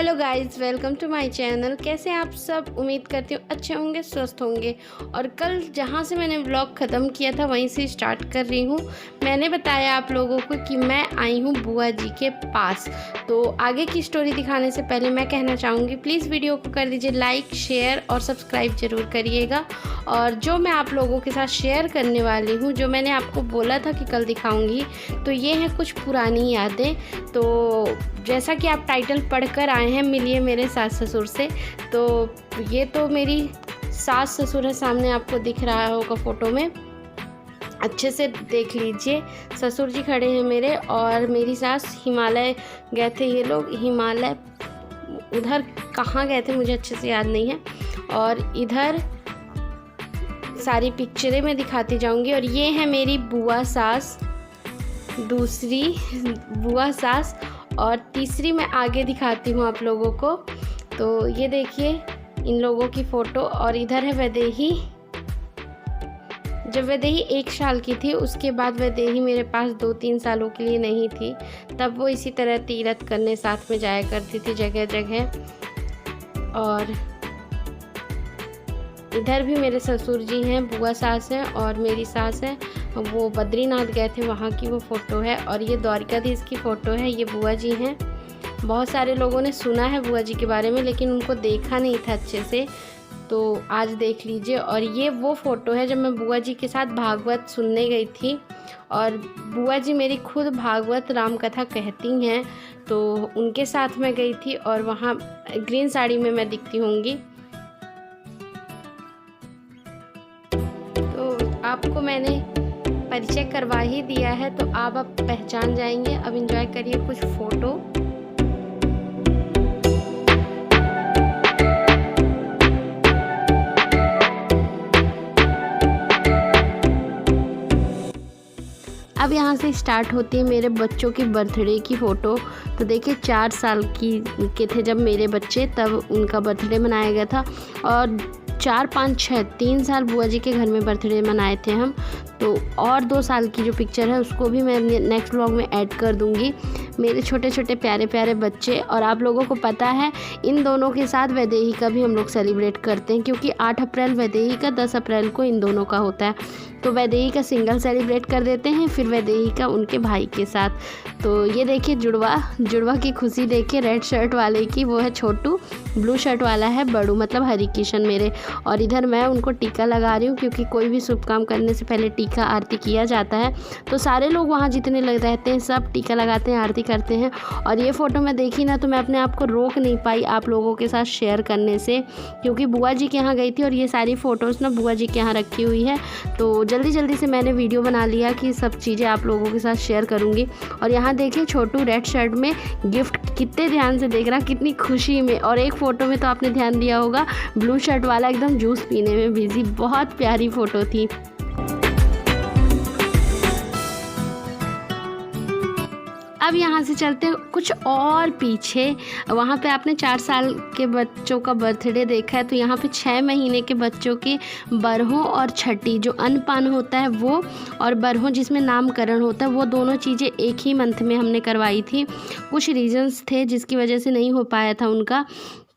Hello guys, welcome to my channel. कैसे आप सब? उम्मीद करती हूँ अच्छे होंगे, स्वस्थ होंगे। और कल जहाँ से मैंने व्लॉग ख़त्म किया था वहीं से स्टार्ट कर रही हूँ। मैंने बताया आप लोगों को कि मैं आई हूँ बुआ जी के पास। तो आगे की स्टोरी दिखाने से पहले मैं कहना चाहूँगी, प्लीज़ वीडियो को कर दीजिए लाइक, शेयर और सब्सक्राइब ज़रूर करिएगा। और जो मैं आप लोगों के साथ शेयर करने वाली हूँ, जो मैंने आपको बोला था कि कल दिखाऊँगी, तो ये हैं कुछ पुरानी यादें। तो जैसा कि आप टाइटल पढ़कर आए हैं, मिलिए मेरे सास ससुर से। तो ये तो मेरी सास ससुर है, सामने आपको दिख रहा होगा फ़ोटो में, अच्छे से देख लीजिए। ससुर जी खड़े हैं मेरे, और मेरी सास हिमालय गए थे। ये लोग हिमालय उधर कहाँ गए थे मुझे अच्छे से याद नहीं है। और इधर सारी पिक्चरें मैं दिखाती जाऊंगी। और ये है मेरी बुआ सास, दूसरी बुआ सास, और तीसरी मैं आगे दिखाती हूँ आप लोगों को। तो ये देखिए इन लोगों की फ़ोटो। और इधर है वैदेही। जब वैदेही 1 साल की थी, उसके बाद वैदेही मेरे पास 2-3 सालों के लिए नहीं थी। तब वो इसी तरह तीरथ करने साथ में जाया करती थी जगह जगह। और इधर भी मेरे ससुर जी हैं, बुआ सास हैं और मेरी सास है। वो बद्रीनाथ गए थे, वहाँ की वो फ़ोटो है। और ये द्वारिकाधीश की फ़ोटो है। ये बुआ जी हैं। बहुत सारे लोगों ने सुना है बुआ जी के बारे में, लेकिन उनको देखा नहीं था अच्छे से, तो आज देख लीजिए। और ये वो फ़ोटो है जब मैं बुआ जी के साथ भागवत सुनने गई थी। और बुआ जी मेरी खुद भागवत राम कथा कहती हैं, तो उनके साथ मैं गई थी। और वहाँ ग्रीन साड़ी में मैं दिखती होंगी। तो आपको मैंने परिचय करवा ही दिया है, तो आप अब पहचान जाएंगे। अब एंजॉय करिए कुछ फ़ोटो। अब यहाँ से स्टार्ट होती है मेरे बच्चों की बर्थडे की फ़ोटो। तो देखिए 4 साल के थे जब मेरे बच्चे, तब उनका बर्थडे मनाया गया था। और 4, 5, 6, 3 साल बुआ जी के घर में बर्थडे मनाए थे हम। तो और 2 साल की जो पिक्चर है उसको भी मैं नेक्स्ट व्लॉग में ऐड कर दूँगी। मेरे छोटे छोटे प्यारे प्यारे बच्चे। और आप लोगों को पता है इन दोनों के साथ वैदेही का भी हम लोग सेलिब्रेट करते हैं, क्योंकि 8 अप्रैल वैदेही का, 10 अप्रैल को इन दोनों का होता है। तो वैदेही का सिंगल सेलिब्रेट कर देते हैं, फिर वैदेही का उनके भाई के साथ। तो ये देखिए जुड़वा की खुशी देखिए, रेड शर्ट वाले की वो है छोटू, ब्लू शर्ट वाला है बड़ू, मतलब हरि किशन मेरे। और इधर मैं उनको टीका लगा रही हूँ, क्योंकि कोई भी शुभ काम करने से पहले टीका आरती किया जाता है। तो सारे लोग वहाँ जितने लग रहते हैं सब टीका लगाते हैं, आरती करते हैं। और ये फ़ोटो मैं देखी ना, तो मैं अपने आप को रोक नहीं पाई आप लोगों के साथ शेयर करने से, क्योंकि बुआ जी के यहाँ गई थी। और ये सारी फ़ोटोज़ ना बुआ जी के यहाँ रखी हुई है। तो जल्दी से मैंने वीडियो बना लिया कि सब चीज़ें आप लोगों के साथ शेयर करूँगी। और यहाँ देखिए छोटू रेड शर्ट में गिफ्ट कितने ध्यान से देख रहा, कितनी खुशी में। और एक फ़ोटो में तो आपने ध्यान दिया होगा, ब्लू शर्ट वाला एकदम जूस पीने में बिजी। बहुत प्यारी फ़ोटो थी। अब यहाँ से चलते हैं कुछ और पीछे। वहाँ पे आपने 4 साल के बच्चों का बर्थडे देखा है, तो यहाँ पे 6 महीने के बच्चों के बरहों और छठी, जो अन्नपान होता है वो, और बरहों जिसमें नामकरण होता है, वो दोनों चीज़ें एक ही मंथ में हमने करवाई थी। कुछ रीजंस थे जिसकी वजह से नहीं हो पाया था उनका।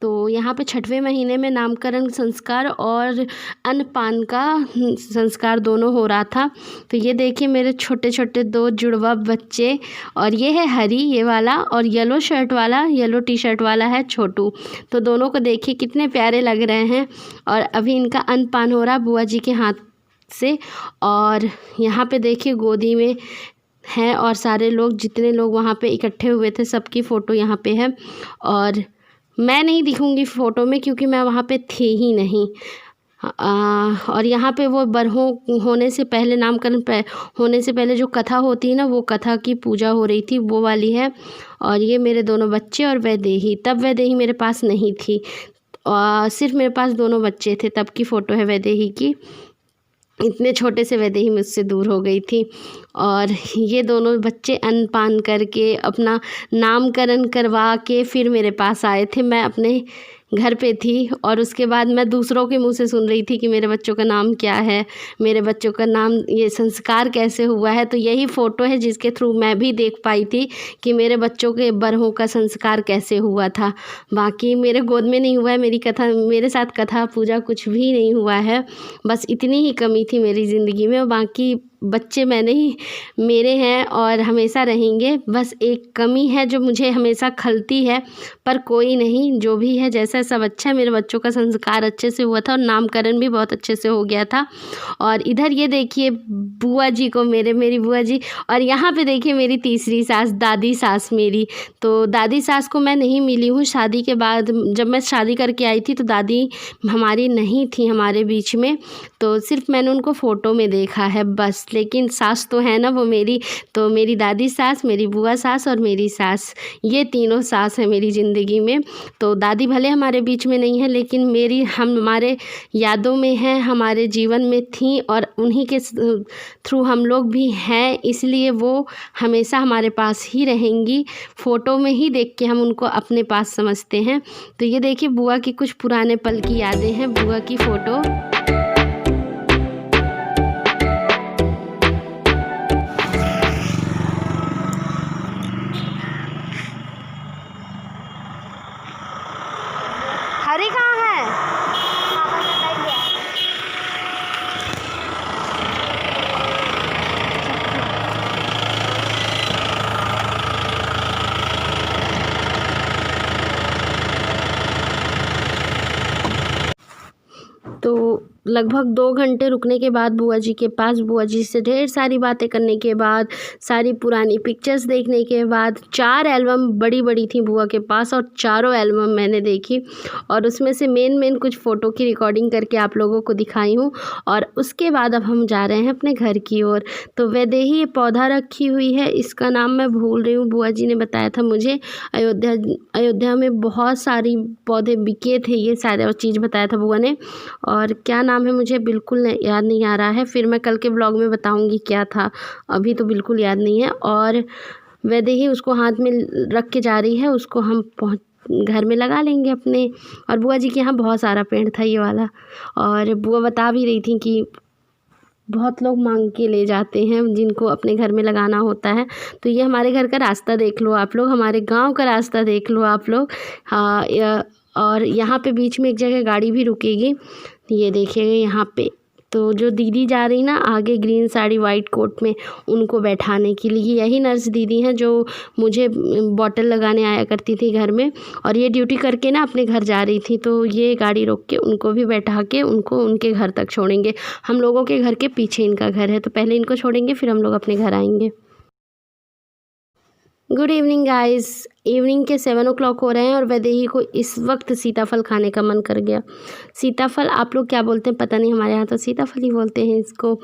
तो यहाँ पे 6वें महीने में नामकरण संस्कार और अन्नपान का संस्कार दोनों हो रहा था। तो ये देखिए मेरे छोटे छोटे 2 जुड़वा बच्चे। और ये है हरी, ये वाला, और येलो शर्ट वाला, येलो टी शर्ट वाला है छोटू। तो दोनों को देखिए कितने प्यारे लग रहे हैं। और अभी इनका अन्नपान हो रहा बुआ जी के हाथ से। और यहाँ पे देखिए गोदी में हैं, और सारे लोग, जितने लोग वहाँ पे इकट्ठे हुए थे, सबकी फ़ोटो यहाँ पे है। और मैं नहीं दिखूंगी फ़ोटो में, क्योंकि मैं वहाँ पे थी ही नहीं। और यहाँ पे वो बरहों होने से पहले, नामकरण होने से पहले जो कथा होती है ना, वो कथा की पूजा हो रही थी, वो वाली है। और ये मेरे दोनों बच्चे और वैदेही। तब वैदेही मेरे पास नहीं थी, सिर्फ मेरे पास दोनों बच्चे थे। तब की फ़ोटो है वैदेही की। इतने छोटे से वैदेही मुझसे दूर हो गई थी। और ये दोनों बच्चे अन्नपान करके, अपना नामकरण करवा के फिर मेरे पास आए थे। मैं अपने घर पे थी और उसके बाद मैं दूसरों के मुंह से सुन रही थी कि मेरे बच्चों का नाम क्या है, मेरे बच्चों का नाम, ये संस्कार कैसे हुआ है। तो यही फ़ोटो है जिसके थ्रू मैं भी देख पाई थी कि मेरे बच्चों के बरहों का संस्कार कैसे हुआ था। बाकी मेरे गोद में नहीं हुआ है, मेरे साथ कथा पूजा कुछ भी नहीं हुआ है। बस इतनी ही कमी थी मेरी ज़िंदगी में, और बाकी बच्चे मैंने ही मेरे हैं और हमेशा रहेंगे। बस एक कमी है जो मुझे हमेशा खलती है, पर कोई नहीं, जो भी है जैसा सब अच्छा है। मेरे बच्चों का संस्कार अच्छे से हुआ था और नामकरण भी बहुत अच्छे से हो गया था। और इधर ये देखिए बुआ जी को, मेरी बुआ जी, और यहाँ पे देखिए मेरी तीसरी सास, दादी सास मेरी। तो दादी सास को मैं नहीं मिली हूँ शादी के बाद। जब मैं शादी करके आई थी तो दादी हमारी नहीं थी हमारे बीच में, तो सिर्फ मैंने उनको फ़ोटो में देखा है बस। लेकिन सास तो है ना वो मेरी, तो मेरी दादी सास, मेरी बुआ सास और मेरी सास, ये तीनों सास है मेरी ज़िंदगी में। तो दादी भले हमारे बीच में नहीं है, लेकिन हमारे यादों में है, हमारे जीवन में थी, और उन्हीं के थ्रू हम लोग भी हैं, इसलिए वो हमेशा हमारे पास ही रहेंगी। फ़ोटो में ही देख के हम उनको अपने पास समझते हैं। तो ये देखिए बुआ की कुछ पुराने पल की यादें हैं, बुआ की फ़ोटो। हरी कहाँ है? तो लगभग 2 घंटे रुकने के बाद बुआ जी के पास, बुआ जी से ढेर सारी बातें करने के बाद, सारी पुरानी पिक्चर्स देखने के बाद, 4 एल्बम बड़ी थी बुआ के पास, और चारों एल्बम मैंने देखी, और उसमें से मेन कुछ फ़ोटो की रिकॉर्डिंग करके आप लोगों को दिखाई हूँ। और उसके बाद अब हम जा रहे हैं अपने घर की ओर। तो वैदेही ये पौधा रखी हुई है, इसका नाम मैं भूल रही हूँ, बुआ जी ने बताया था मुझे। अयोध्या में बहुत सारी पौधे बिके थे, ये सारा चीज़ बताया था बुआ ने। और क्या नाम है मुझे बिल्कुल याद नहीं आ रहा है, फिर मैं कल के ब्लॉग में बताऊंगी क्या था, अभी तो बिल्कुल याद नहीं है। और वैदेही उसको हाथ में रख के जा रही है, उसको हम घर में लगा लेंगे अपने। और बुआ जी के यहाँ बहुत सारा पेड़ था ये वाला, और बुआ बता भी रही थी कि बहुत लोग मांग के ले जाते हैं जिनको अपने घर में लगाना होता है। तो ये हमारे घर का रास्ता देख लो आप लोग, हमारे गांव का रास्ता देख लो आप लोग। हाँ, और यहाँ पे बीच में एक जगह गाड़ी भी रुकेगी, ये देखिएगा यहाँ पे। तो जो दीदी जा रही ना आगे ग्रीन साड़ी वाइट कोट में, उनको बैठाने के लिए, यही नर्स दीदी हैं जो मुझे बॉटल लगाने आया करती थी घर में, और ये ड्यूटी करके ना अपने घर जा रही थी। तो ये गाड़ी रोक के उनको भी बैठा के उनको उनके घर तक छोड़ेंगे। हम लोगों के घर के पीछे इनका घर है, तो पहले इनको छोड़ेंगे फिर हम लोग अपने घर आएंगे। गुड इवनिंग गाइस, इवनिंग के 7 o'clock हो रहे हैं और वैदेही को इस वक्त सीताफल खाने का मन कर गया। सीताफल आप लोग क्या बोलते हैं पता नहीं, हमारे यहाँ तो सीताफल ही बोलते हैं इसको,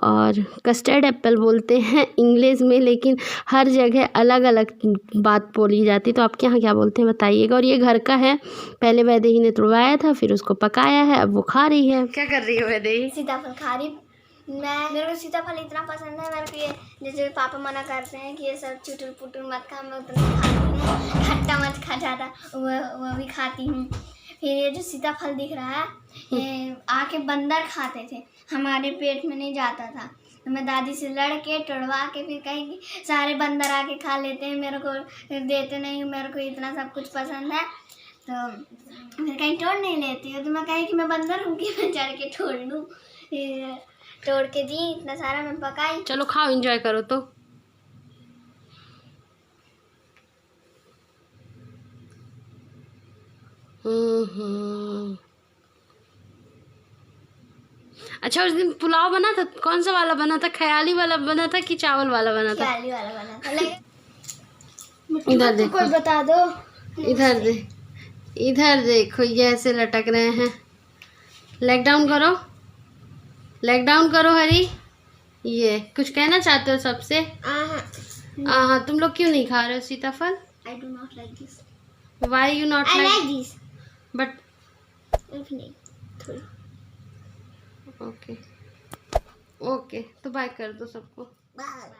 और कस्टर्ड एप्पल बोलते हैं इंग्लिश में, लेकिन हर जगह अलग अलग बात बोली जाती है। तो आपके यहाँ क्या बोलते हैं बताइएगा। और ये घर का है, पहले वैदेही ने तुड़वाया था, फिर उसको पकाया है, अब वो खा रही है। क्या कर रही है वैदेही? सीताफल खा रही। मेरे को सीताफल इतना पसंद है, मेरे को ये जैसे पापा मना करते हैं कि ये सब चुटुर पुटुर मत खा, मैं उतना खाती हूँ, खट्टा मत खा ज़्यादा, वो भी खाती हूँ। फिर ये जो सीताफल दिख रहा है, ये आके बंदर खाते थे, हमारे पेट में नहीं जाता था, तो मैं दादी से लड़ के तोड़वा के फिर कहीं कि सारे बंदर आके खा लेते हैं, मेरे को देते नहीं, मेरे को इतना सब कुछ पसंद है। तो फिर कहीं तोड़ नहीं लेती हो, तो मैं कहीं कि मैं बंदर हूँ कि मैं चढ़ के तोड़ लूँ। फिर तोड़ के दी, इतना सारा मैं पकाई। चलो खाओ, एंजॉय करो। तो अच्छा, उस दिन पुलाव बना था, कौन सा वाला बना था? ख्याली वाला बना था कि चावल वाला बना था? ख्याली वाला बना था। इधर देखो, कोई बता दो। इधर देखो, ये ऐसे लटक रहे हैं। लेग डाउन करो, लेग डाउन करो हरी। ये कुछ कहना चाहते हो सबसे? हाँ, तुम लोग क्यों नहीं खा रहे हो सीताफल? I do not like this. Why you not I like? like this. But नहीं, थोड़ी। ओके, तो बाय कर दो सबको। बाय।